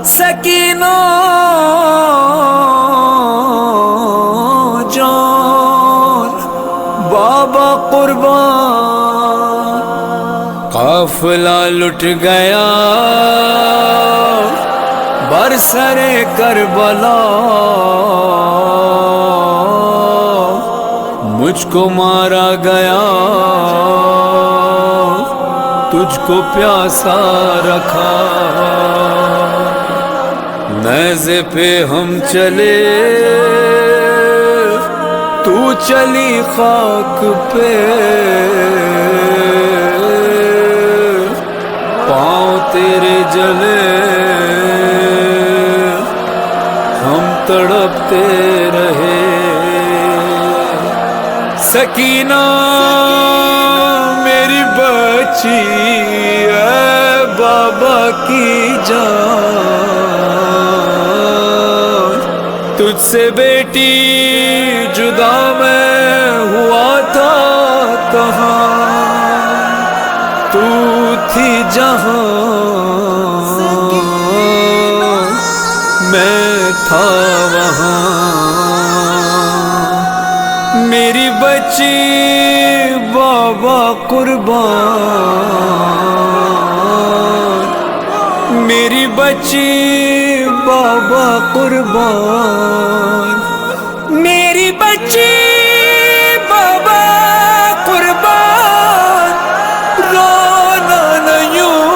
سکینہ جان بابا قربان، قافلہ لٹ گیا برسر کربلا، مجھ کو مارا گیا تجھ کو پیاسا رکھا، نیزے پہ ہم چلے تو چلی خاک پہ، پاؤں تیرے جلے ہم تڑپتے رہے، سکینہ میری بچی اے بابا کی جان، تجھ سے بیٹی جدا میں ہوا تھا کہاں، تو تھی جہاں میں تھا وہاں، میری بچی بابا قربان، میری بچی بابا قربان، میری بچی بابا قربان، رونا نہ یوں،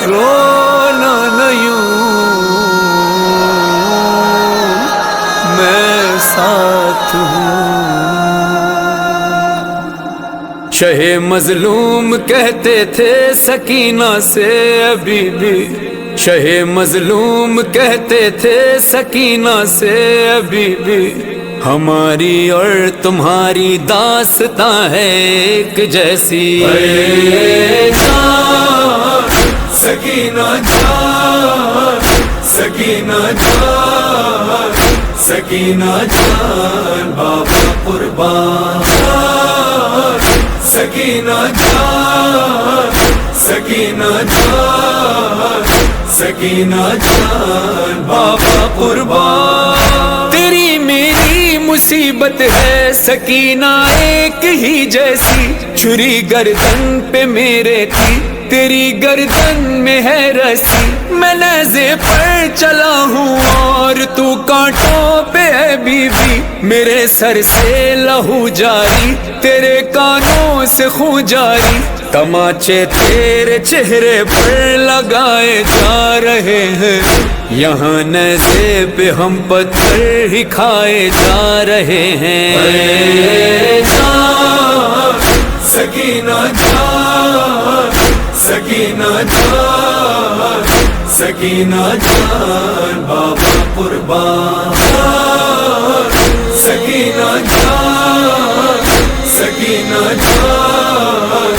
رونا نہ یوں، میں ساتھ ہوں، شہ مظلوم کہتے تھے سکینہ سے ابھی بھی، شہ مظلوم کہتے تھے سکینہ سے ابھی بھی، ہماری اور تمہاری داستاں ہے ایک جیسی، جان سکینہ جان، سکینہ جان، سکینہ جان بابا قربان، سکینہ جان، سکینہ جان، سکینہ جان بابا قربان، تیری میری مصیبت ہے سکینہ ایک ہی جیسی، چھری گردن پہ میرے تھی تیری گردن میں ہے رسی، میں نیزے پر چلا ہوں اور تو کانٹوں پہ ہے بی بی، میرے سر سے لہو جاری تیرے کانوں سے خون جاری، تماچے تیرے چہرے پر لگائے جا رہے ہیں، یہاں نیزے پہ ہم پتھر ہی کھائے جا رہے ہیں، جان سکینہ جان، سکینہ جان، سکینہ جان بابا قربان، سکینہ جان، سکینہ جان،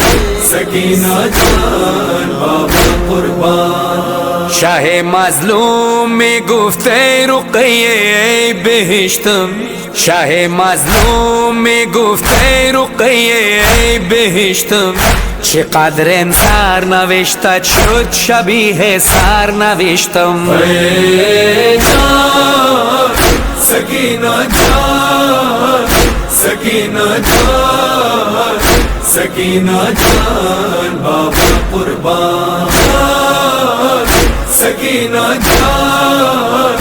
سکینہ جان بابا قربان، شاہ مظلوم میں گفتے رقیے بہشتم، شاہ مظلوم میں گفته رقیه بهشتم، چقدر سرنوشتت شد شبیه سرنوشتم، جان سکینہ جان، سکینہ جان، سکینہ جان بابا قربان، سکینہ جان،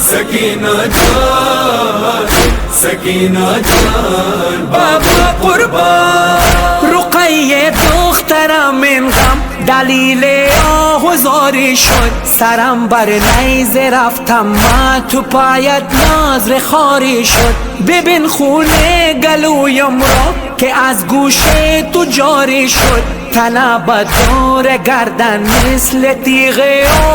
سکینہ جان، سکینہ جان بابا قربان، رقیه دخترم من غم دلیل آهوزاری شد، سرم بر نیزه رفتم من تو پایت ناظر خاری شد، ببین خونه گلویم را که از گوشه تو جاری شد، تنابت دور گردن مثل تیغ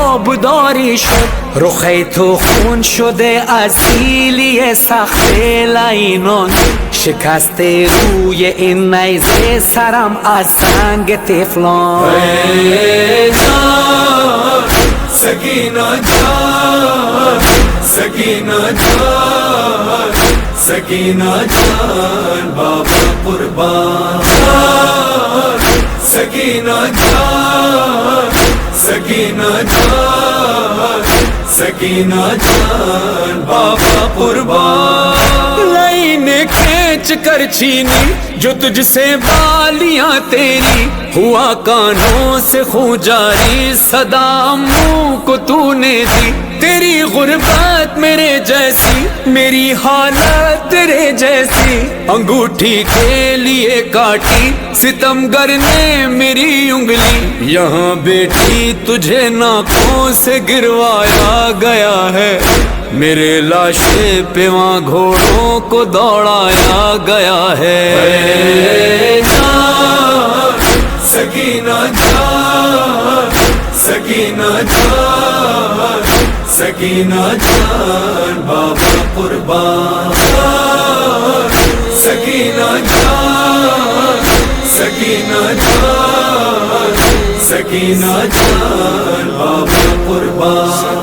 آبداری شد، رخی تو خون شده از سیلی سخت لعینان، شکست روی این نیزه سرم از سنگ تفلان، جان سکینہ جان، سکینہ جان، سکینہ جان بابا قربان، سکینہ جان سکینہ جان سکینہ جان بابا قربان لائنیں کھینچ کر چھینی جو تجھ سے بالیاں تیری، ہوا کانوں سے خون جاری صدا منہ کو تو نے دی، تیری غربت میرے جیسی، میری حالت تیرے جیسی، انگوٹھی کے لیے کاٹی ستمگر نے میری انگلی، یہاں بیٹی تجھے ناکوں سے گروایا گیا ہے، میرے لاشے پہ وہاں گھوڑوں کو دوڑایا گیا ہے۔ جان سکینہ جان سکینہ جان سکینہ جان بابا قربان سکینہ جان سکینہ جان سکینہ جان بابا قربان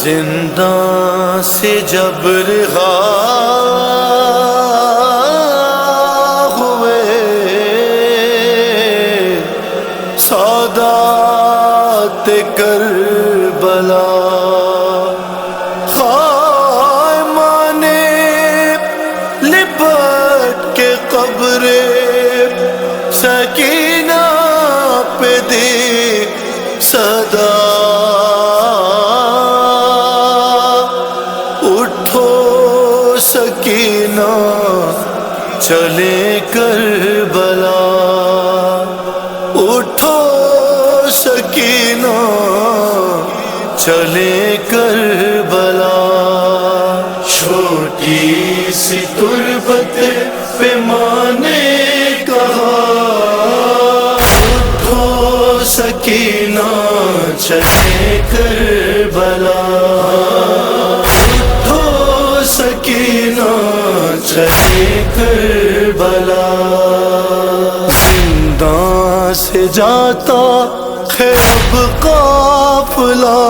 زنداں سے جب رہا ہوئے سادات کربلا، خائماں نے لپٹ کے قبر سکینہ پہ دی صدا، سکینہ چلے کربلا، اٹھو سکینہ چلے کربلا، چھوٹی سی تربت پہ ماں نے کہا اٹھو سکینہ چلے کربلا، سکینہ چلے کربلا، زنداں سے جاتا ہے اب قافلہ،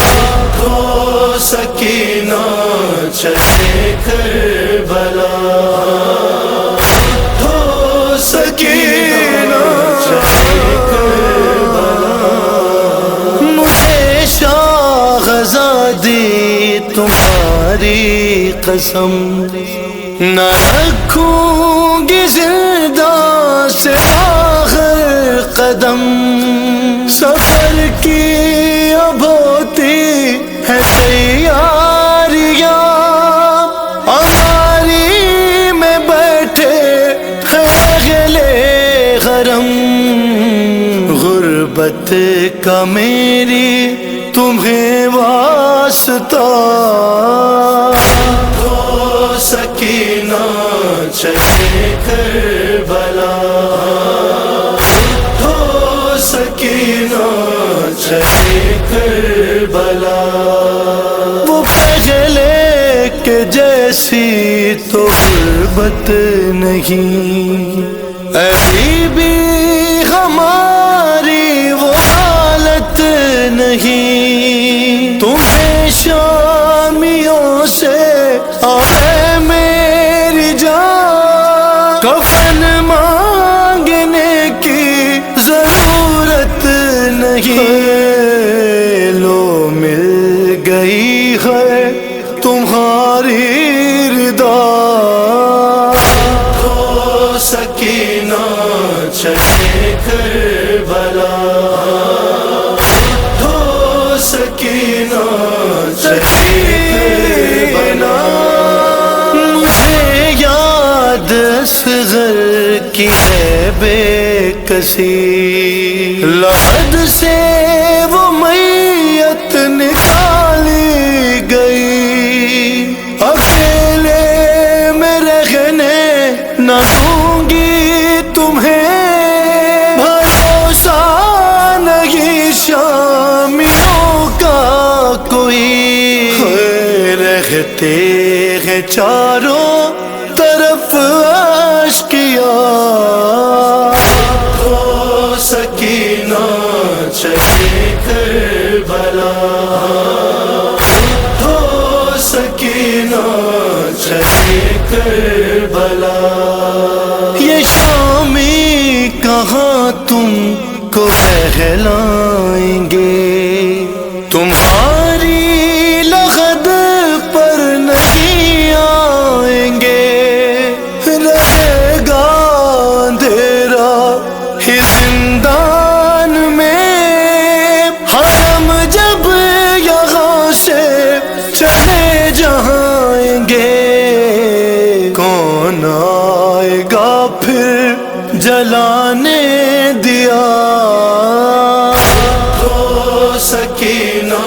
اٹھو سکینہ چلے کربلا، اٹھو سکینہ چلے کربلا، مجھے شاہ غزادی تمہاری قسم نہ رکھوں گی زندہ سے آخر قدم، سفر کی اب ہوتی ہے تیاریاں، ہماری میں بیٹھے خیلے غرم، غربت کا میری تمہیں واسطہ، اٹھو سکینہ چلے کربلا، اٹھو سکینہ چلے کربلا، وہ پہلے کے جیسی تو غربت نہیں، ابھی بھی ہماری وہ حالت نہیں، تمہیں شامیوں سے آئے میری جان، کفن مانگنے کی ضرورت نہیں، لو مل گئی ہے تمہاری رضا، اٹھو سکینہ چلے کربلا، اٹھو سکینہ چلے کربلا، مجھے یاد اصغر کی ہے بے کسی، لحد سے وہ میت نکالی گئی، اکیلے میں رہنے نہ دوں گی تمہیں، بھروسہ نہیں شامیوں کا کوئی، رہتے ہیں چاروں طرف اشکیا، تم کو بہلائیں گے، تمہاری لغد پر نہیں آئیں گے، رہے گا اندھیرا ہی زندان میں، ہم جب یہاں سے چلے جائیں گے، کون آئے گا پھر جلانے دیا؟ تو سکینہ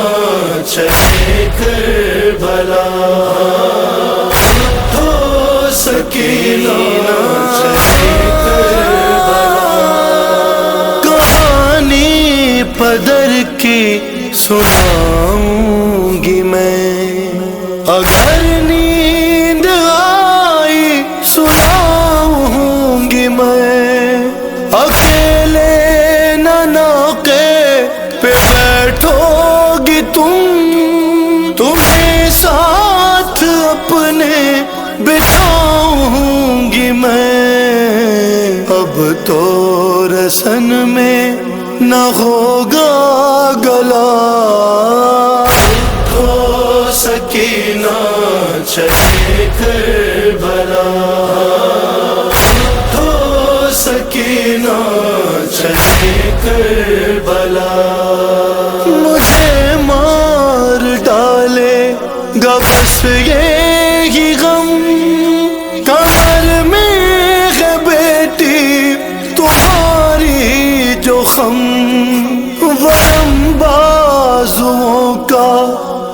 چلے کربلا، تو سکینہ چلے کربلا، کہانی پدر کی سناؤں گی میں، اگر نیند آئی سناؤں گی میں، اکیلے ناقے پہ بیٹھو گی تمہیں ساتھ اپنے بٹھاؤں گی میں، اب تو رسن میں نہ ہوگا گلا، تو سکینہ چلے کربلا، تو سکینہ چلے کربلا، مجھے مار ڈالے گا بس یہی غم، کمر میں ہے بیٹی تمہاری جو خم، ورم بازوؤں کا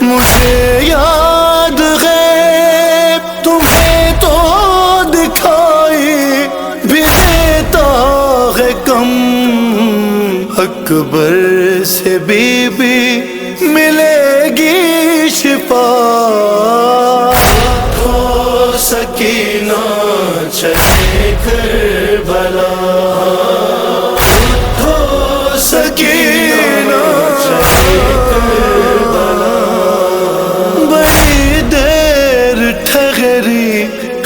مجھے یاد ہے، تمہیں تو دکھائی بھی دیتا ہے کم، اکبر سے بی بی ملے گی شفا، تو سکینہ چلے کربلا، تو سکینہ چلے کربلا، بڑی دیر ٹھہری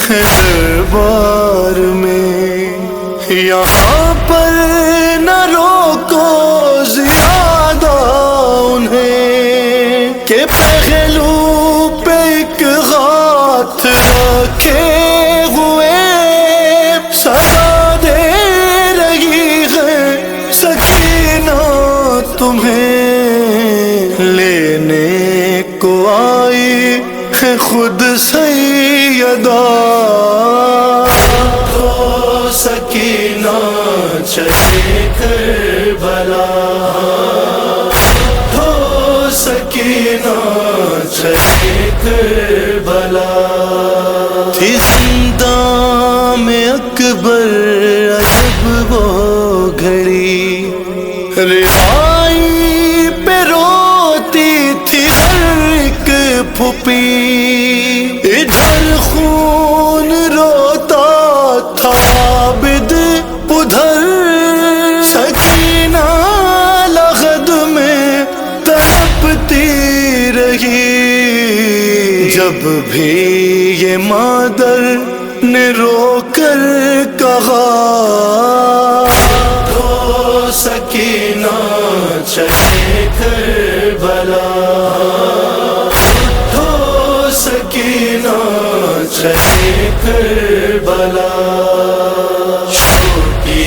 ہے دربار میں، یہاں پر نہ روکو زیادہ انہیں، کہ پہلو پہ ایک ہاتھ رکھے ہوئے سزا دے رہی ہے سکینہ تمہیں، لینے کو آئی ہے خود سیدہ، تو سکینہ چلے کربلا، تو سکینہ چلے کربلا، تھی زندہ میں اکبر عجب وہ گھڑی، رہائی پہ روتی تھی ہر ایک پھوپھی، ادھر خون روتا تھا عابد، ادھر سکینہ لغد میں تڑپتی رہی، جب بھی یہ مادر نے رو کر کہا، تو سکینہ چلے کربلا، تو سکینہ چلے کربلا، چھوٹی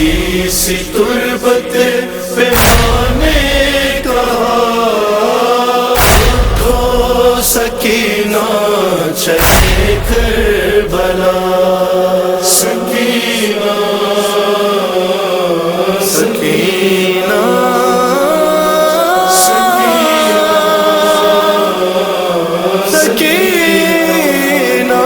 سی تربت پہ ماں نے کہا، تو سکینہ چلے کربلا، سکینہ سکینہ سکینہ سکینہ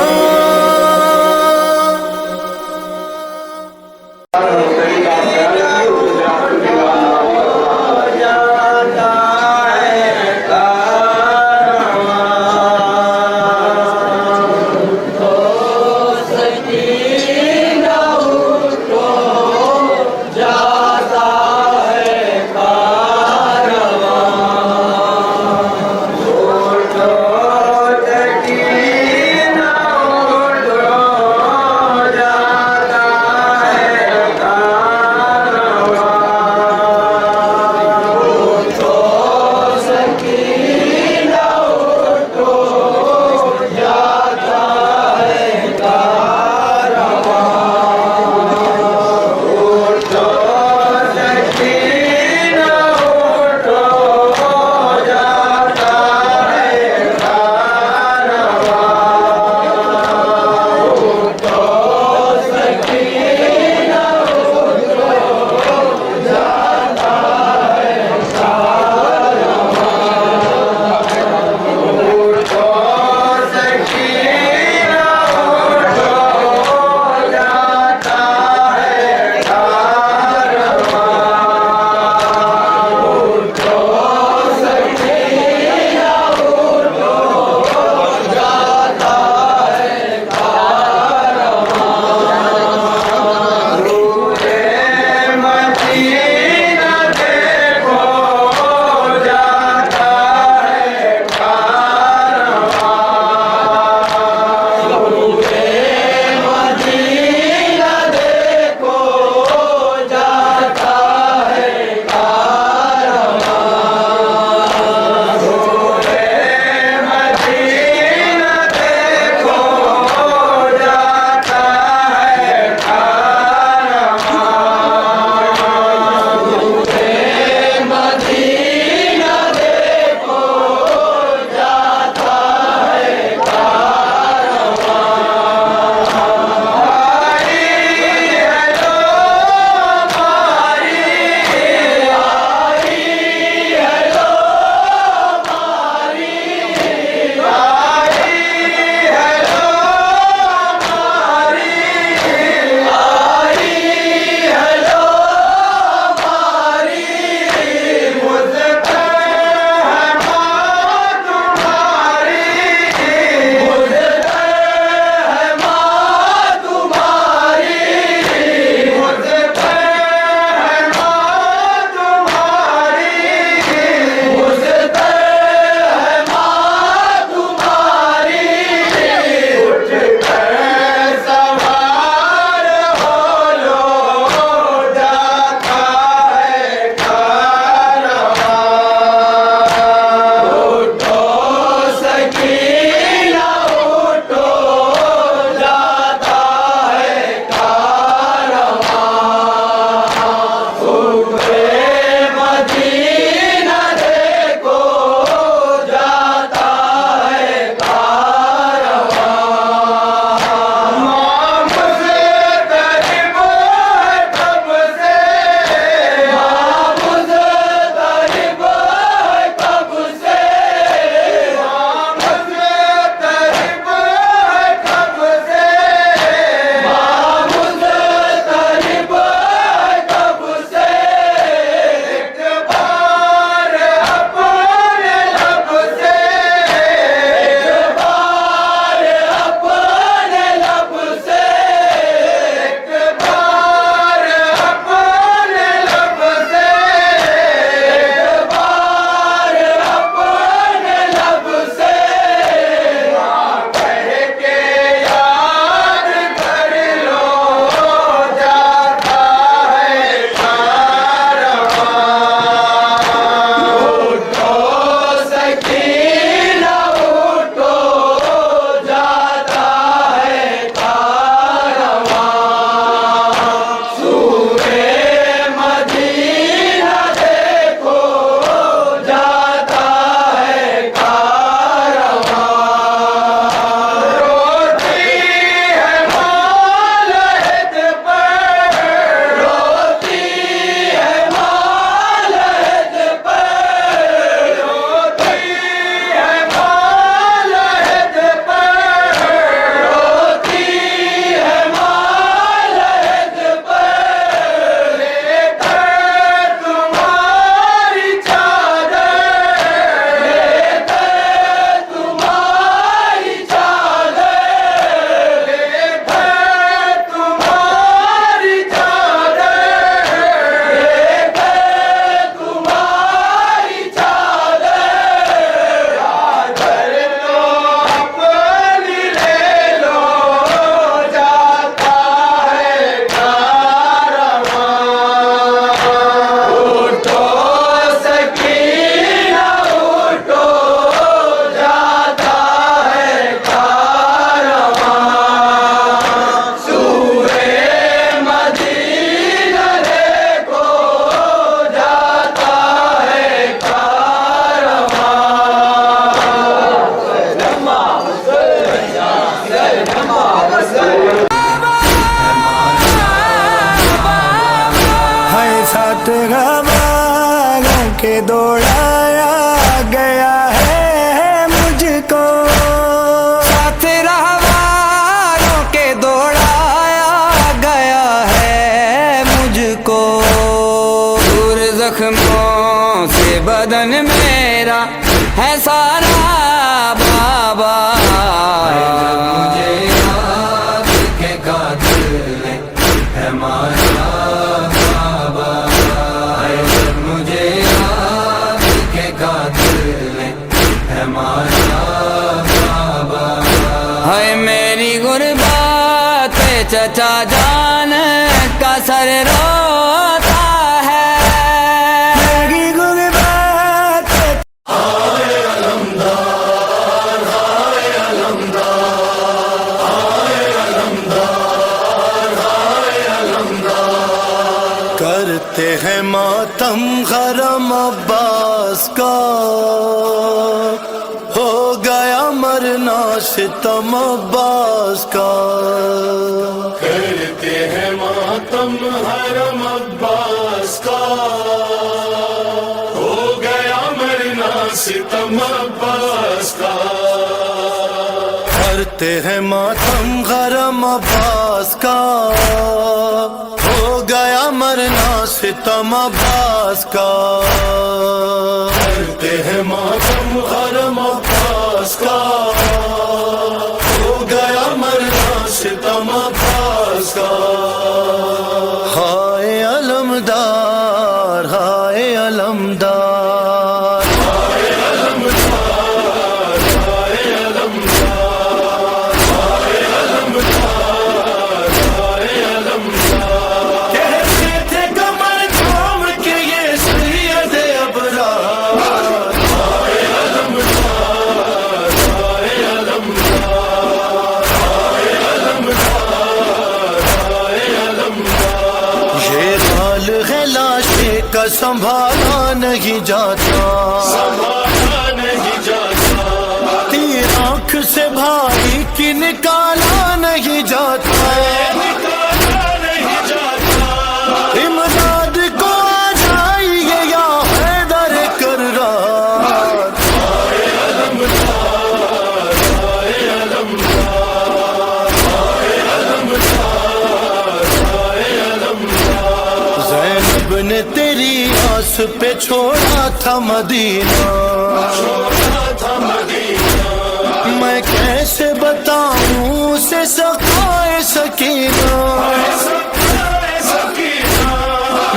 ساتھ غوالوں کے دوڑایا گیا ہے مجھ کو، ساتھ رہواروں کے دوڑایا گیا ہے مجھ کو، دور زخموں سے بدن میرا ہے سارا بابا، مجھے یاد کے قاتل ہے ہمارا بابا، مجھے یاد کے قاتل ہے ہمارا بابا، ہے میری غربت چچا جان کا سر روتا ہے، میری غربت کرتے ہیں ماتم غرم عباس کا، ہو گیا مرنا ستم عباس کا، کرتے ہیں ماتم حرم عباس کا، ہو گیا مرنا ستم عباس کا، کرتے ہیں ماتم غرم عباس کا، ہو گیا مرنا ستم عباس کا، کرتے ہیں ماتم غرم عباس کا، ہو گیا مرنا ستم عباس کا، ہائے علمدار ہائے علمدار، ہائے علمدار ہائے علمدار، ہائے علمدار ہائے علمدار، کہتے تھے کمر تھام کے یہ سید ابرار، ہائے علمدار ہائے علمدار، ہائے علمدار ہائے علمدار، یہ حال ہے لاشے کا سنبھالا نہیں جاتا، سنبھالا نہیں جاتا، تیر آنکھ سے بھائی کی نکالا نہیں جاتا، نکالا نہیں جاتا، امداد کو آ جائیے یا حیدر کرار، ہائے علمدار ہائے علمدار، ہائے علمدار ہائے علمدار، زینب نے تیری آس پہ چھوڑا تھا مدینہ، چھوڑا تھا مدینہ، میں کیسے بتاؤں اسے سقائے سکینہ،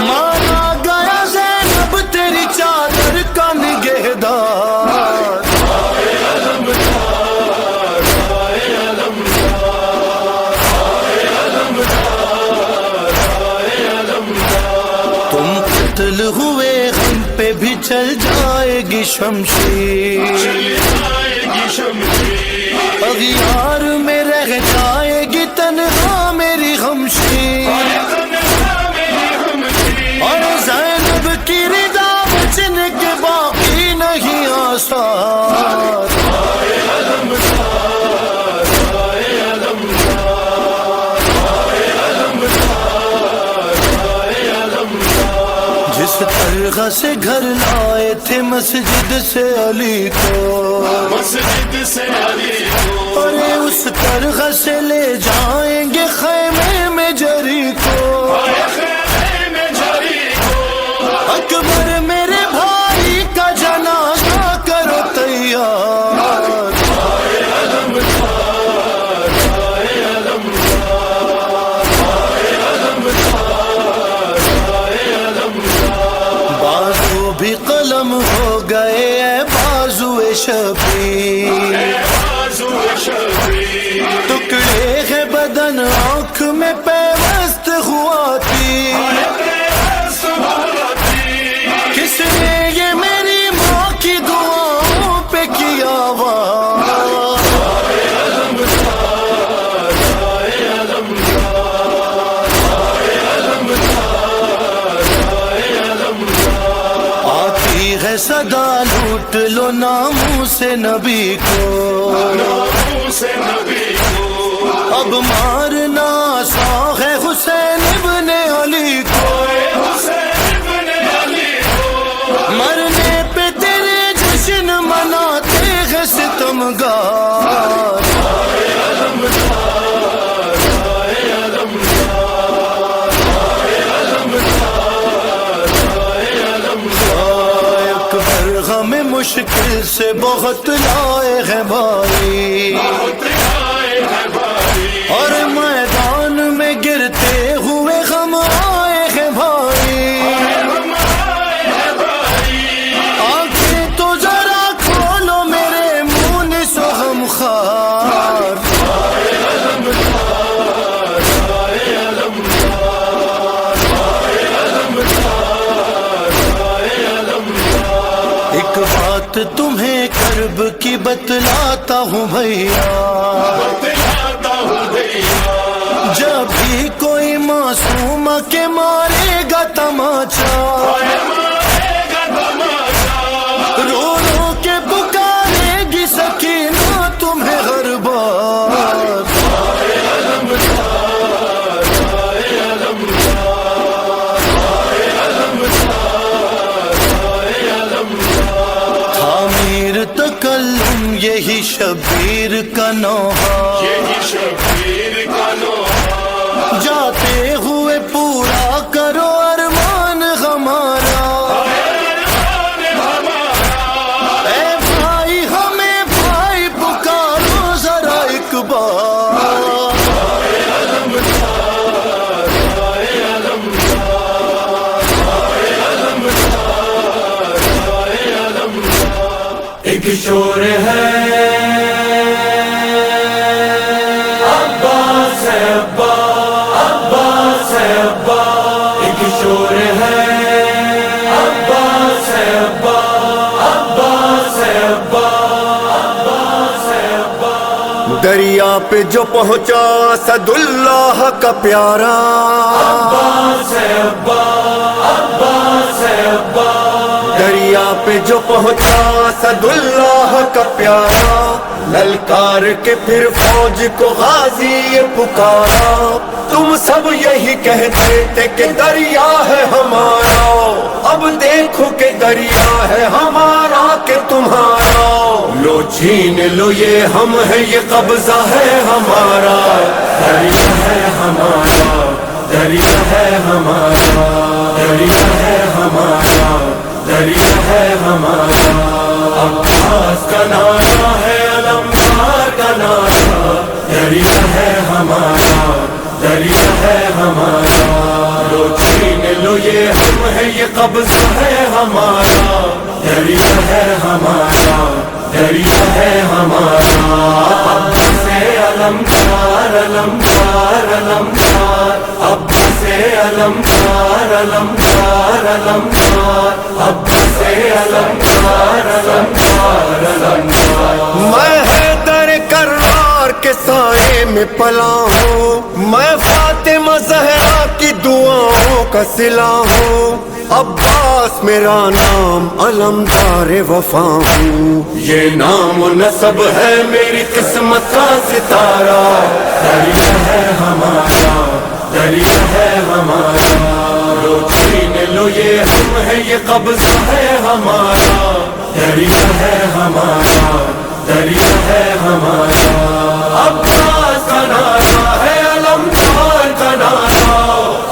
مارا گیا زینب تیری چادر کا نگہدار، ہائے علمدار ہائے علمدار، ہائے علمدار ہائے علمدار، تم قتل ہوئے غم پہ بھی چل جائے گی شمشیر، چل جائے گی شمشیر، اغیار میں رہ جائے گی تنہا میری غمشیر، اور زینب کی رضا بچنے کے باقی نہیں آثار، ہائے علمدار ہائے علمدار، ہائے علمدار ہائے علمدار، جس طرح سے گھر لائے تھے مسجد سے علی کو، مسجد سے علی کو، اور اس طرح سے لے جائیں گے خیمے میں جری کو، خیمے میں جری کو، اکبر میرے بھائی کا جنازہ کرو تیار، ہائے علمدار ہائے علمدار، ہائے علمدار ہائے علمدار، بازو بھی قلم ہو گئے اے بازو شبیر، ٹکڑے ہے بدن آنکھ میں پیوست ہوا تھی، کس نے یہ میری ماں کی دعاؤں پہ کیا وار، ہائے علمدار ہائے علمدار، ہائے علمدار ہائے علمدار، آتی ہے صدا لوٹ لو ناموس نبی کو، ناموس نبی کو، اب مارنا آسان ہے حسین ابن علی کو، حسین ابن مشکل سے بہت لائے ہیں بھائی، اور میدان میں گرتے ہوئے ہم آئے ہیں بھائی، آنکھیں تو ذرا کھولو میرے مونس و غمخوار، ایک بات تمہیں کرب کی بتلاتا ہوں بھیا، جب بھی کوئی معصوم کے مارے گا تماچا، رو رو کے پکارے گی سکینہ تمہیں ہر بار، تعمیر تکلم یہی شبیر کا نوحہ، جاتے ہوئے پورا کرو ارمان ہمارا، اے بھائی ہمیں بھائی پکارو ذرا ایک بار، ایک شور ہے عباس ہے ابا، عباس ہے ابا، ایک شور ہے عباس ہے ابا، عباس ہے ابا، عباس ہے ابا، دریا پہ جو پہنچا اسد اللہ کا پیارا، عباس ہے ابا، عباس ہے ابا، دریا پہ جو پہنچا اسد اللہ کا پیارا، للکار کے پھر فوج کو غازی یہ پکارا، تم سب یہی کہتے تھے کہ دریا ہے ہمارا، اب دیکھو کہ دریا ہے ہمارا کہ تمہارا، لو چھین لو یہ ہم ہے یہ قبضہ ہے ہمارا، دریا ہے ہمارا، دریا ہے ہمارا، دریا ہے ہمارا، دریا ہے ہمارا، عباس کا نعرہ ہے علمدار کا نعرہ، دریا ہے ہمارا، دریا ہے ہمارا، لو چھین لو یہ ہم ہے یہ قبضہ ہے ہمارا، دریا ہے ہمارا، دریا ہے ہمارا، عباس علمدار، علمدار، علمدار، عباس علمدار، علمدار، علمدار، عباس علمدار، علمدار، علمدار، میں حیدر کرار کے سائے میں پلا ہوں، میں فاطمہ زہرا کی دعاؤں کا صلہ ہوں، عباس میرا نام علمدار وفا ہوں، یہ نام و نسب ہے میری قسمت کا ستارہ، دریا ہے ہمارا، دریا ہے ہمارا، لو چھین لو یہ ہم ہے یہ قبضہ ہے ہمارا، دریا ہے ہمارا، دریا ہے ہمارا، عباس کا نعرہ ہے علمدار کا نعرہ،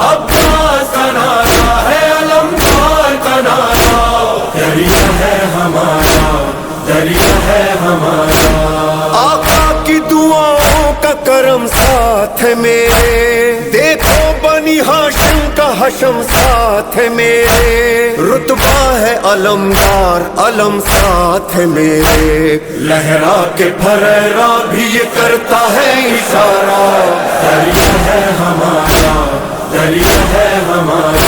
عباس کا نعرہ ہے علمدار کا نعرہ، دریا ہے ہمارا، دریا ہے ہمارا، آقا کی دعاؤں کا کرم ساتھ ہے میرے، دیکھو بنی ہاشم کا حشم ساتھ ہے میرے، رتبہ ہے علمدار، علم ساتھ ہے میرے، لہرا کے پھریرا بھی یہ کرتا ہے اشارہ، دریا ہے ہمارا، دریا ہے ہمارا،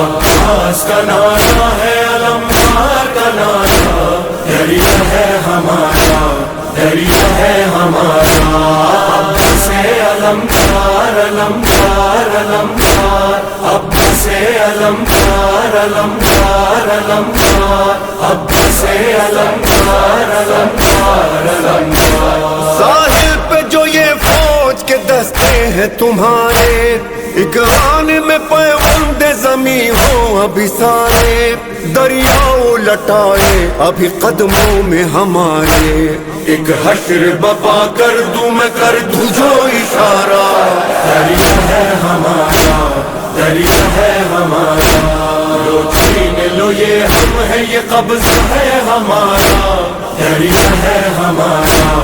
عباس کا نعرہ ہے علمدار کا نعرہ، دریا ہے ہمارا، دریا ہے ہمارا، عباس علمدار، علمدار، علمدار، عباس علمدار، علمدار، علمدار، عباس علمدار، علمدار، علمدار، ساحل پہ جو یہ فوج کے دستے ہیں تمہارے، ایک آن میں پیوند زمیں ہو ابھی سارے، دریاؤ لٹائے ابھی قدموں میں ہمارے، ایک حشر بپا کر دوں میں کر دوں جو اشارہ، دریا ہے ہمارا، دریا ہے ہمارا، لو چھین لو لو یہ ہم ہے یہ قبضہ ہے ہمارا دریا ہے ہمارا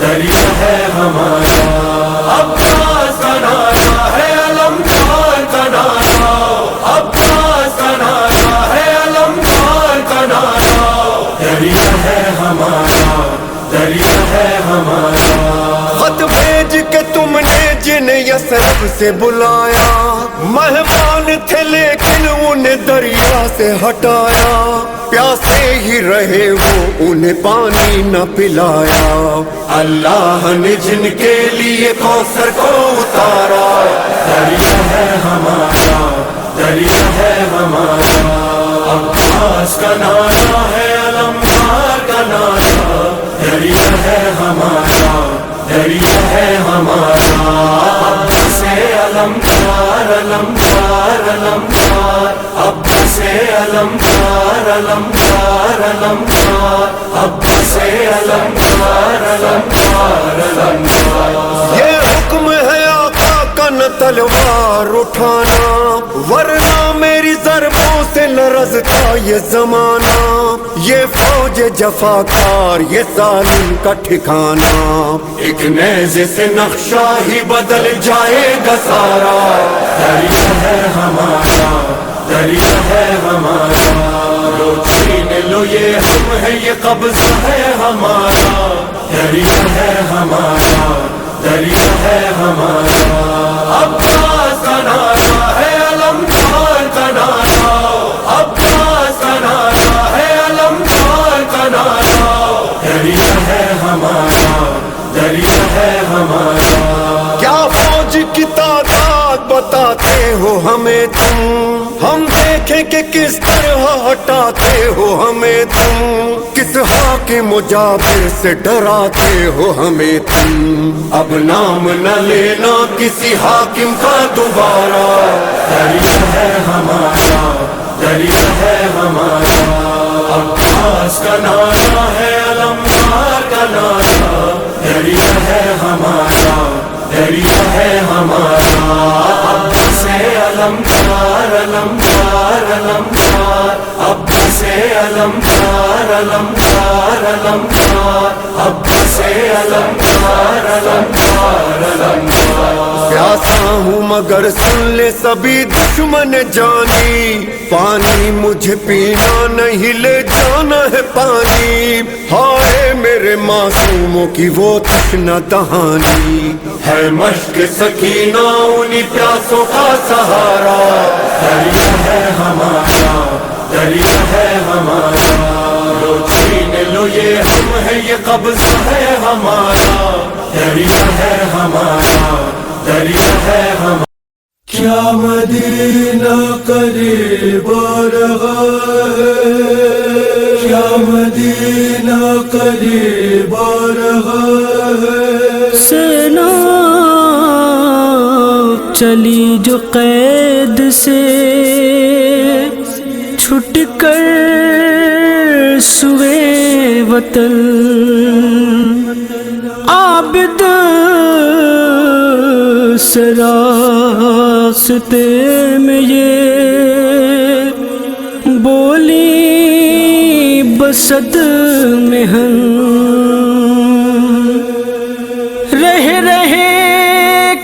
دریا ہے ہمارا عباس کا نعرہ ہے علمدار کا نعرہ عباس کا نعرہ ہے علمدار کا نعرہ دریا ہے ہمارا دریا ہے ہمارا خط بھیج کے تم نے جنہیں یثرب سے بلایا مہمان تھے لیکن انہیں دریا سے ہٹایا پیاسے ہی رہے وہ انہیں پانی نہ پلایا اللہ نے جن کے لیے کوثر کو اتارا دریا ہے ہمارا دریا ہے ہمارا عباس کا نعرہ ہے علمدار کا نعرہ دریا ہے ہمارا دریا ہے ہمارا عباس علمدار علمدار علمدار عباس علمدار علمدار علمدار عباس علمدار علمدار علمدار یہ حکم ہے آقا کا نہ تلوار اٹھانا ورنہ میری ضربوں سے لرز تھا یہ زمانہ یہ فوج جفاکار یہ ظالم کا ٹھکانہ ایک نیزے سے نقشہ ہی بدل جائے گا سارا دریا ہے ہمارا دریا ہے ہمارا لو چھین لو یہ ہم ہے یہ قبضہ ہے ہمارا دریا ہے ہمارا دریا ہے ہمارا عباس کا نعرہ ہے علمدار کا نعرہ عباس کا نعرہ ہے علمدار کا نعرہ دریا ہے ہمارا دریا ہے ہمارا کیا فوج کی تعداد بتاتے ہو ہمیں تم ہم دیکھیں کہ کس طرح ہٹاتے ہو ہمیں تم کس حاکم و جابر سے ڈراتے ہو ہمیں تم اب نام نہ لینا کسی حاکم کا دوبارہ دریا ہے ہمارا دریا ہے ہمارا عباس کا نعرہ ہے علمدار کا نعرہ دریا ہے ہمارا دریا ہے ہمارا عباس علمدار علمدار علمدار عباس علمدار علمدار علمدار عباس علمدار علمدار علمدار پیاسا ہوں مگر سن لے سبھی دشمن جانی پانی مجھے پینا نہیں لے جانا ہے پانی ہائے میرے معصوموں کی وہ تشنہ دہانی ہے مشق سکینہ انہی پیاسوں کا سہارا دریا ہے ہمارا دریا ہے ہمارا لو چھین لو یہ ہم ہے یہ قبضہ ہے ہمارا دریا ہے ہمارا دریا ہے ہمارا کیا مدینہ قریب آ رہا ہے کیا مدینہ قریب آ رہا ہے سینا چلی جو قید سے چھٹ کر سوئے وطن عابد سے راستے میں یہ بولی بسد محن رہ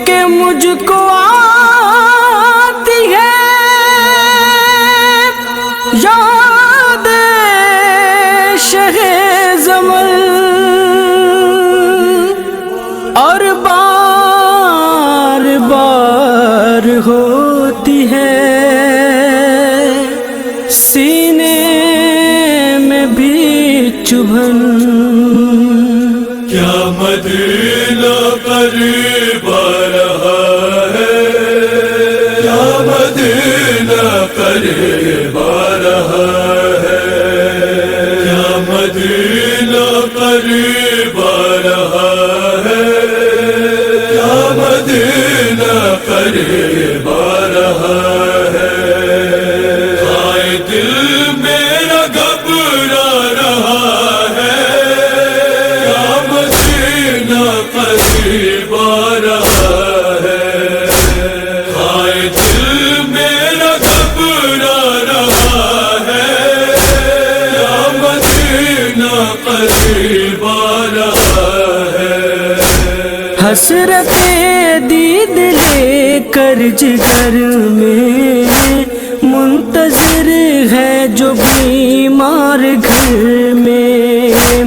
کہ مجھ کو آتی ہے یاد شہ زمن اور بار بار ہوتی ہے سینے میں بھی چبھن کیا مدینہ قریب آ رہا ہے کیا مدینہ قریب آ رہا ہے کیا مدینہ قریب آ رہا ہے کیا مدینہ قریب آ رہا ہے ہائے دل میرا گھبرا رہا ہے کیا مدینہ قریب آ رہا ہے ہائے دل میرا گھبرا رہا ہے قریب آ رہا ہے، حسرت دید لے کر جگر میں منتظر ہے جو بیمار گھر میں،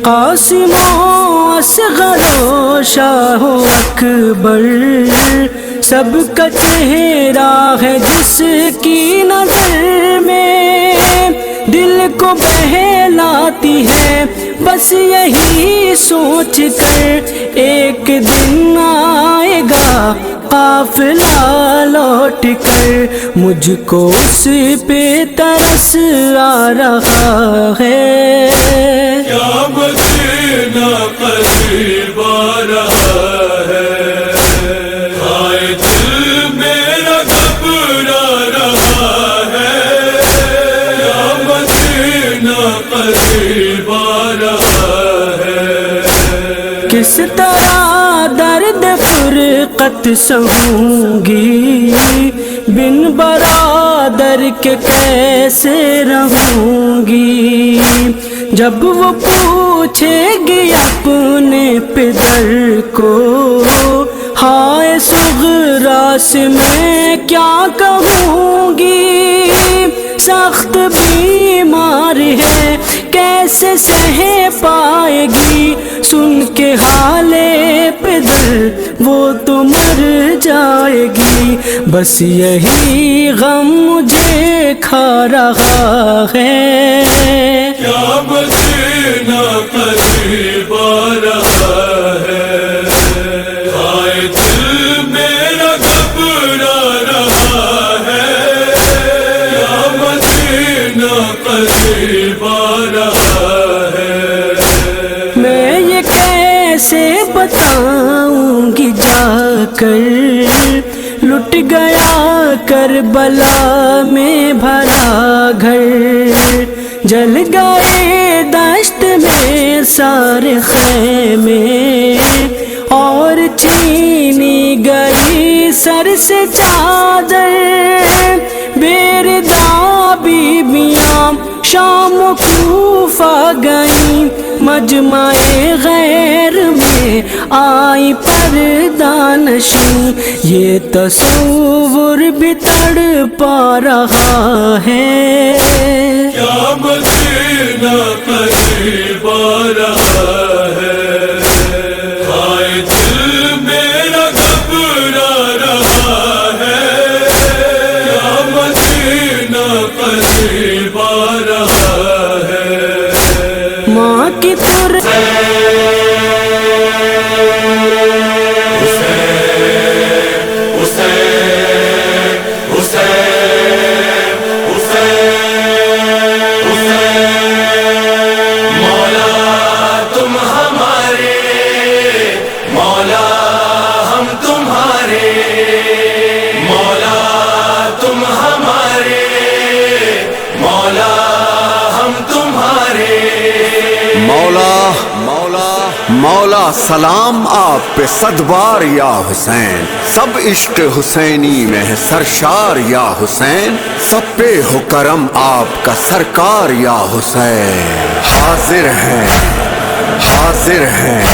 قاسم و اصغر و شاہ و اکبر سب کا چہرہ ہے جس کی نظر میں، دل کو بہلاتی ہے بس یہی سوچ کر ایک دن آئے گا قافلہ لوٹ کر، مجھ کو اس پہ ترس آ رہا ہے، کیا مدینہ قریب آ رہا ہے، ہائے دل میرا گھبرا رہا ہے، کیا مدینہ قریب آ رہا ہے، کس طرح درد فرقت سہوں گی بن برادر کے کیسے رہوں گی، جب وہ پوچھے گی اپنے پدر کو ہائے صغرا سے میں کیا کہوں گی، سخت بیمار ہے کیسے سہ پائے گی، سن کے حال پدر وہ تو مر جائے گی، بس یہی غم مجھے کھا رہا ہے، کیا مدینہ قریب آ رہا ہے، ہائے دل میرا گھبرا رہا ہے، کیا مدینہ قریب آ رہا ہے، میں یہ کیسے بتاؤں گی جا کر لٹ گیا کربلا میں بھرا گھر، جل گئے دشت میں سارے خیمے اور چھینی گئی سر سے چادر، بیردہ بیبیاں شام و کوفہ گئیں، مجمع غیر میں آئی پردہ نشیں، یہ تصور بھی تڑپا رہا ہے، کیا مدینہ قریب آ رہا ہے، ہائے دل میرا گھبرا رہا ہے، کیا مدینہ قریب آ رہا ہے، ماں کی طرح مولا سلام آپ پہ صد بار یا حسین، سب عشق حسینی میں ہے سرشار یا حسین، سب پہ ہو کرم آپ کا سرکار یا حسین، حاضر ہیں حاضر ہیں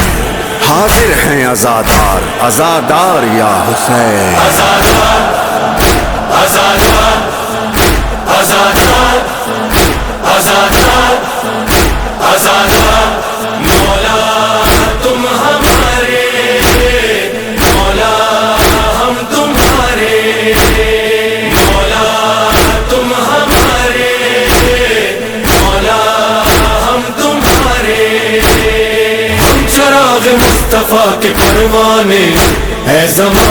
حاضر ہیں عزادار عزادار یا حسین، آزادار آزادار آزادار آزادار آزادار، مولا تم ہمارے، مولا ہم تمہارے، مولا تم ہمارے، مولا ہم تمہارے، ہم چراغ مصطفیٰ کے پروانے ہے زمانے،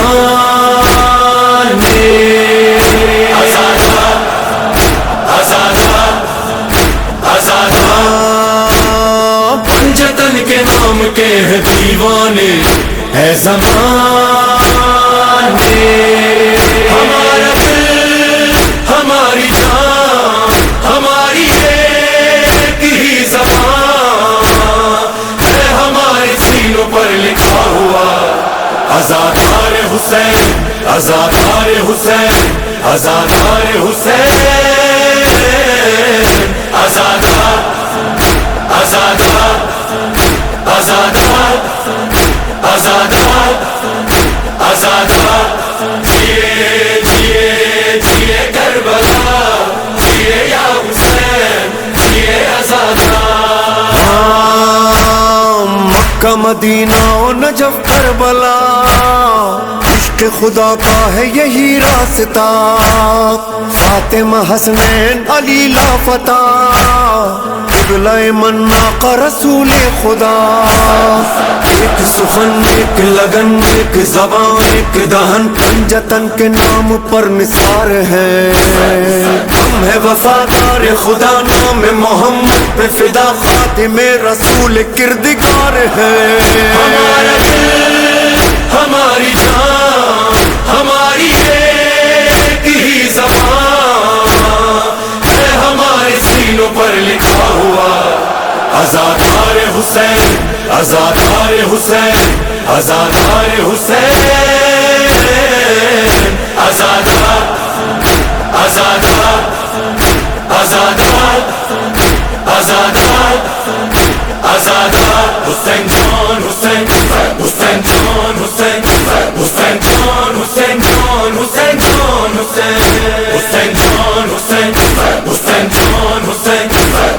آزادار آزادار آزادار، پنجتن کے نام کے ہیں دیوانے ہے زمانے، ہمارا دل ہماری جان ہماری ایک ہی زبان ہے، ہمارے سینوں پر لکھا ہوا آزادار حسین آزادار حسین آزادار حسین، آزادار آزادار مکہ مدینہ و نجف کربلا، عشق خدا کا ہے یہی راستہ، فاطمہ حسنین علی لافتہ، قبلہ منا کا رسول خدا، ایک سخن ایک لگن ایک زبان ایک دہن، پنجتن کے نام پر نثار ہے، ہم ہے وفادار خدا، نام محمد پہ فدا، خاتم رسول کردگار ہے، ہمارا دل ہماری جان ہماری ایک ہی زبان ہے، ہمارے سینوں پر لکھا ہوا آزادار حسین آزادار حسین آزادار حسین، آزادار آزادار آزادار آزادار آزادار، حسین جان حسین حسین جان حسین حسین جان حسین جان حسین جان حسین حسین جان حسین حسین جان حسین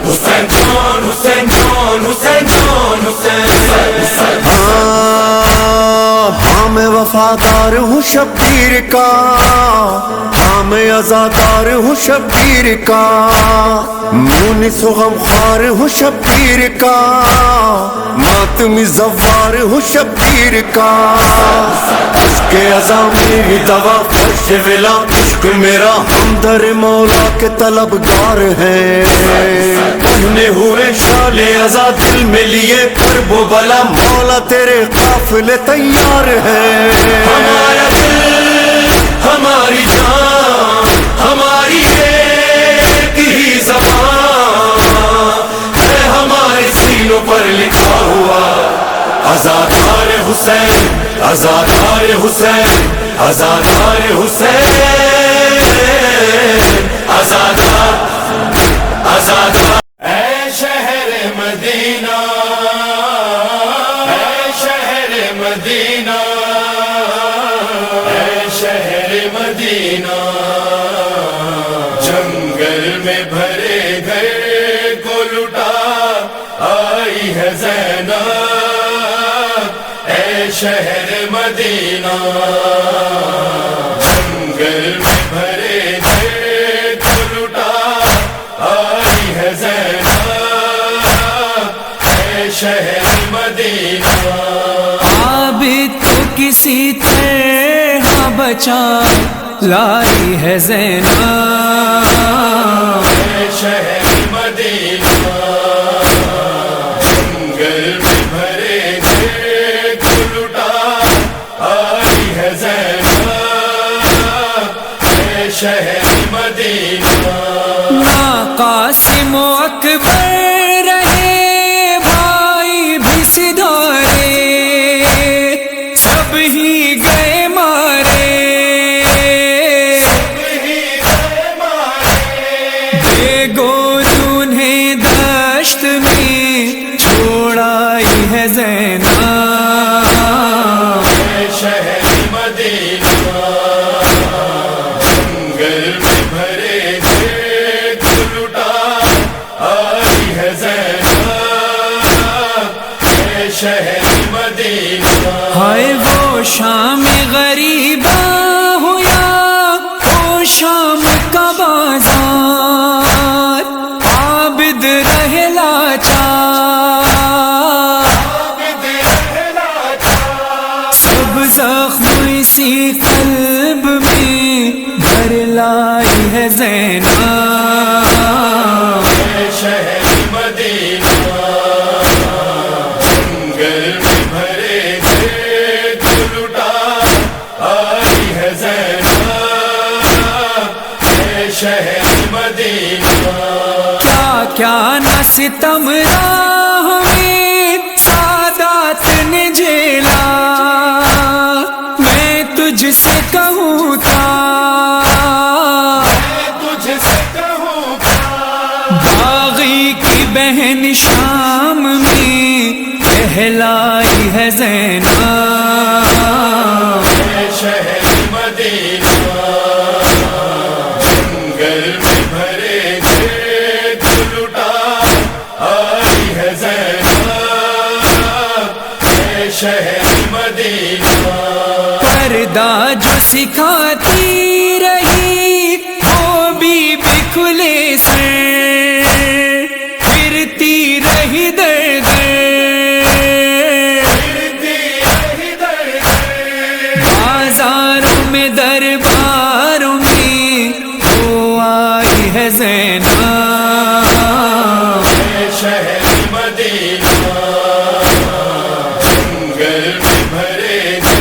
حسین جان حسین جان حسین جان حسین، ہاں میں وفادار ہوں شبیر کا، ہاں میں عزادار ہوں شبیر کا، مونس و غمخوار ہوں شبیر کا، ماتمی زوار ہوں شبیر کا، عشق ازاں میری دوا فرش ولا، عشق میرا ہمدر مولا کے طلبگار ہے، پہنے ہوئے شال ازاں دل میں لیے کرب و بلا، مولا تیرے قافلے تیار ہے، ہمارا دل ہماری جان ہماری ایک ہی زبان ہے، ہمارے سینوں پر لکھا ہوا آزادار حسین آزادار حسین آزادار حسین، آزادار آزادار، اے شہر مدینہ اے شہر مدینہ اے شہر مدینہ، جنگل میں بھرے گھر کو لٹا آئی ہے زینب، اے شہر مدینہ، جنگل میں بھرے گھر کو لٹا آئی ہے زینب، اے شہر مدینہ، عابد کو کسی طرح بچا لائی ہے زینب، اے شہر مدینہ، جنگل میں بھرے گھر کو لٹا آئی ہے زینب، اے شہر مدینہ، نہ قاسم و اکبر رہے بھائی بھی سدھارے، سب ہی گئے مارے، بے گود انہیں دشت میں چھوڑائی ہے زینب، اے شہر مدینہ، جنگل میں بھرے گھر کو لٹا آئی ہے زینب، اے شہر مدینہ، ہائے وہ شام غریبہ ہو یا وہ شام کا بازار، عابد رہے لاچار، سب زخم اسی قلب میں بھر لائی ہے زینب، اے شہر مدینہ، جنگل میں بھرے گھر کو لٹا آئی ہے زینب، اے شہر مدینہ، کیا کیا نہ ستم راہ میں سادات نے جھیلا، میں تجھ سے کہوں تھا تجھ سے کہوں باغی کی بہن شام میں کہلائی ہے زینب، اے شہر مدینہ، جنگل میں بھرے گھر کو لٹا آئی ہے زینب، سکھاتی رہی وہ بی بی کھلے سے پھرتی رہی در در بازاروں میں درباروں میں وہ آئی ہے زینب شہر مدینہ جنگل میں بھرے تھے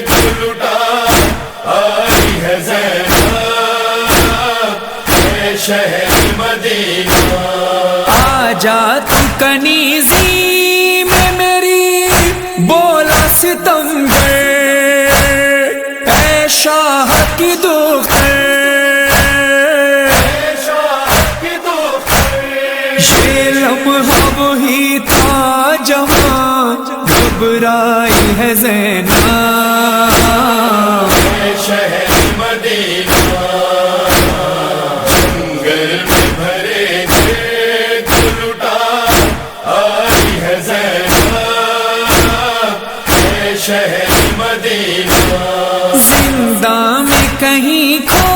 دل اٹھا آئی ہے زینب شہر مدینہ آجا تو کنیزی میں میری بولا ستمگر اے شاہ کی دختر یہ لمحہ وہی تھا جہاں گھبرائی ہے زینب شہر مدینہ جنگل میں بھرے تھے دل اٹھا آئی ہے زینب شہر مدینہ زندہ میں کہیں کھو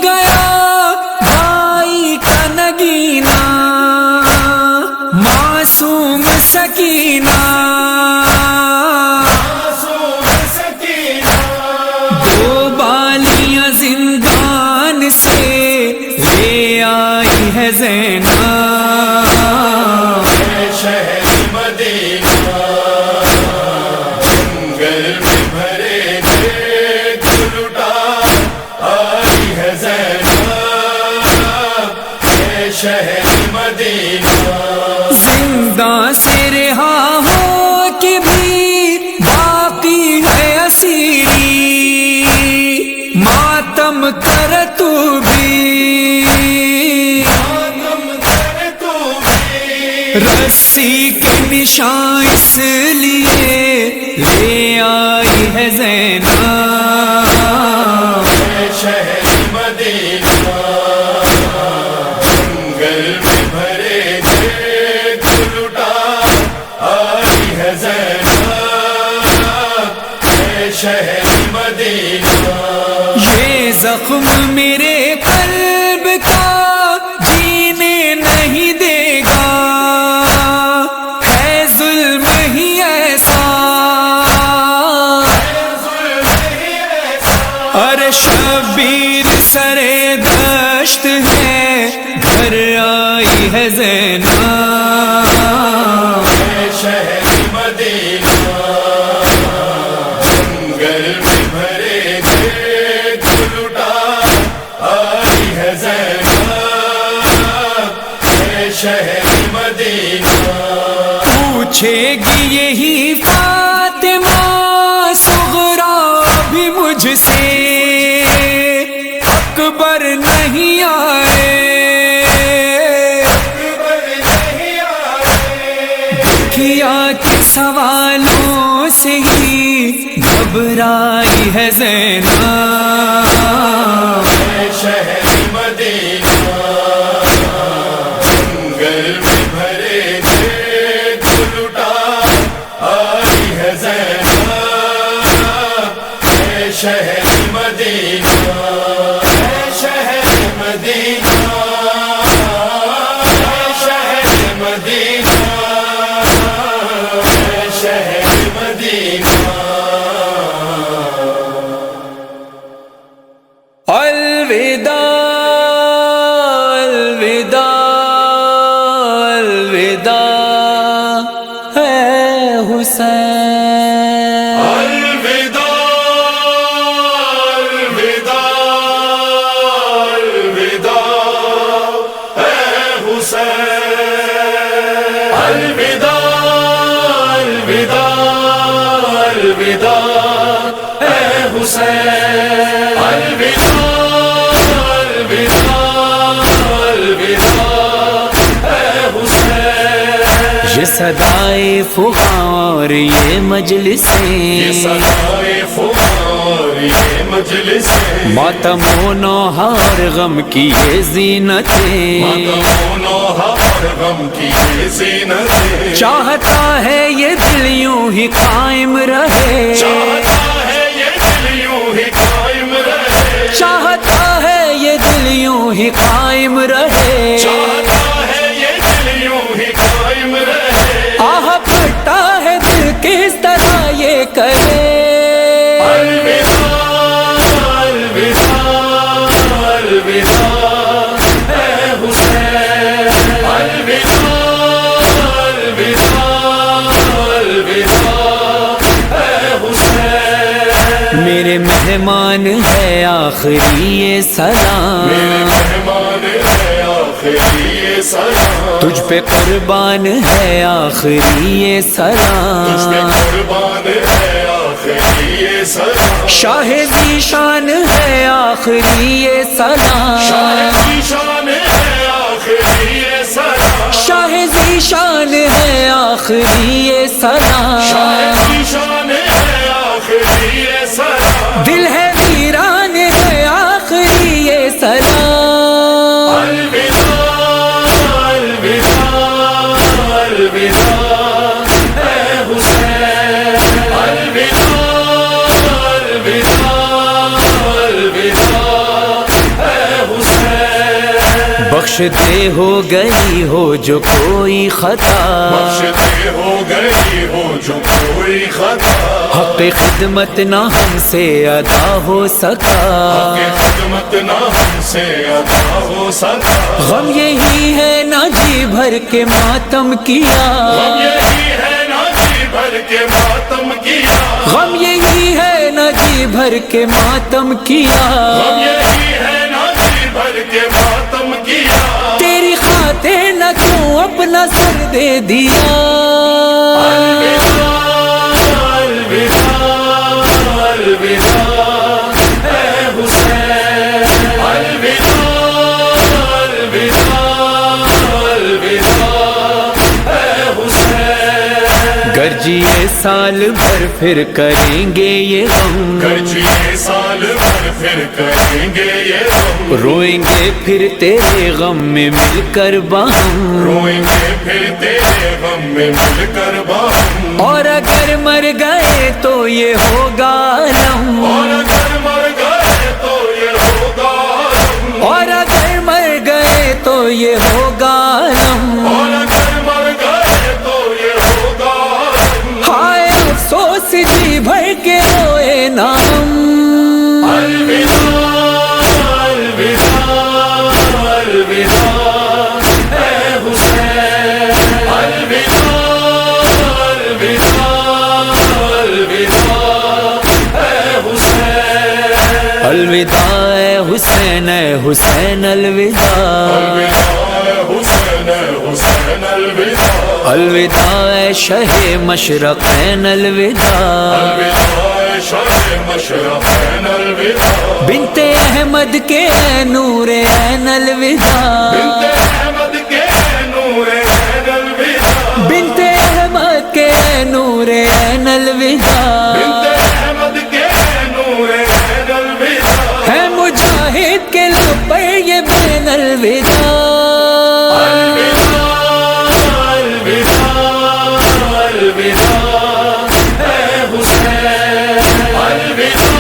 گیا بھائی کا نگینہ معصوم سکینہ دو بالیاں زندان سے لے آئی ہے زینب شہر مدینہ جنگل میں بھرے تھے دل اٹھا آئی ہے زینب شہر مدینہ زندہ سے رہا ہو کہ بھی باقی ہے اسیری ماتم کر تو بھی رسی کے نشان اس لیے لے آئی ہے زینب شہر مدینہ جنگل میں بھرے تھے دل اٹھا آئی ہے زینب شہر مدینہ یہ زخم میرے قلب کا جینے نہیں دے گا ہے ظلم ہی ایسا ارے شبیر سرے دشت ہے گھر آئی ہے زینب شہر مدینہ جنگل میں بھرے تھے دل اٹھا آئی ہے زینب شہر مدینہ پوچھے گی یہی فاطمہ صغریٰ بھی مجھ سے اکبر نہیں آئے دکھیا کے سوالوں سے ہی گھبرائی ہے زینب شہر مدینہ جنگل میں بھرے تھے دل اٹھا آئی ہے زینب شہر مدینہ شہر مدینہ شہر مدینہ شہر مدینہ الوداع الوداع الوداع ہے حسین الوداع الوداع الوداع اے حسین الوداع الوداع الوداع اے حسین الوداع یہ صدائے فغاں اور یہ مجلسیں صدائے فغاں یہ مجلسیں ماتم و نوحہ اور غم کی یہ زینتیں اور غم کی زینتیں چاہتا ہے یہ دل یوں ہی قائم رہے چاہتا ہے یہ دل یوں ہی چاہتا ہے یہ دل یوں ہی قائم رہے، چاہتا ہے یہ دل یوں ہی قائم رہے، آہ پھٹتا ہے دل کس طرح یہ کرے، الوداع الوداع الوداع اے حسین، الوداع الوداع الوداع اے حسین، میرے مہمان ہے آخری یہ سلام، میرے مہمان ہے آخری یہ سلام، تجھ پہ قربان ہے آخری یہ تجھ پہ سلام، قربان ہے آخری یہ سلام، شاہ ذیشان ہے آخری یہ سلام، شاہ ذیشان ہے آخری یہ سلام، شاہ ذیشان ہے آخری یہ شاہ سلام، ذیشان ہے آخری یہ سلام، دل ہے ویران ہے آخری یہ سلام، الوداع الوداع الوداع اے حسین، الوداع الوداع الوداع اے حسین، بخش دے ہو گئی ہو جو کوئی خطا، بخشتے ہو گئی ہو جو کوئی خطا، حق خدمت نہ ہم سے ادا ہو سکا، کہ خدمت نہ ہم سے ادا ہو سکا، غم یہی ہے نہ جی بھر کے ماتم کیا، غم یہی ہے نا جی بھر کے ماتم کیا، غم یہی ہے نہ جی بھر کے ماتم کیا، غم یہی ہے نا جی بھر کے ماتم کیا، تیری خاطر نہ کیوں اپنا سر دے دیا، الوداع الوداع الوداع اے حسین، الوداع الوداع الوداع اے حسین، گرجیے سال بھر پھر کریں گے یہ غم، گرچہ سال بھر پھر کریں گے یہ غم، روئیں گے پھر تیرے غم میں مل کر باہم، روئیں گے پھر تیرے غم میں مل کر باہم، اور اگر مر گئے تو یہ ہوگا علم، اور اگر مر گئے تو یہ ہوگا غم، اور اگر مر گئے تو یہ ہوگا علم، اور اگر مر گئے تو یہ ہوگا غم، ہائے افسوس جی بھر کے روئے نا ہم، الوداع الوداع الوداع اے حسین، الوداع الوداع الوداع اے حسین، الوداع اے حسین، اے حسین الوداع، الوداع حسین حسین الوداع، الوداع اے شہ مشرقین الوداع، الوداع شاہ مشرقین الوداع، بنت احمد کے نور عین الوداع، بنت احمد کے نور عین الوداع، بنت احمد کے نور عین الوداع، بنت احمد کے نور عین الوداع، ہے مجاہد کے لب پر یہ بین الوداع، الوداع الوداع الوداع اے حسین، الوداع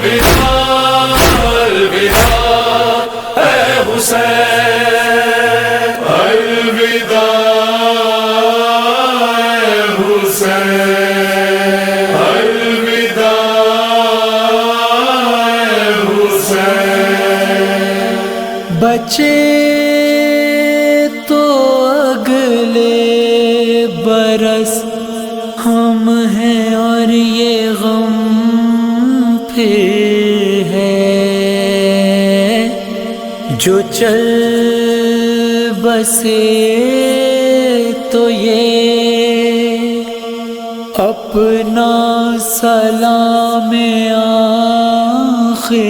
الوداع الوداع اے حسین، الوداع اے حسین، الوداع اے حسین، بچے تو اگلے برس ہم ہیں اور یہ غم پھر ہے، جو چل بسے تو یہ اپنا سلام آخر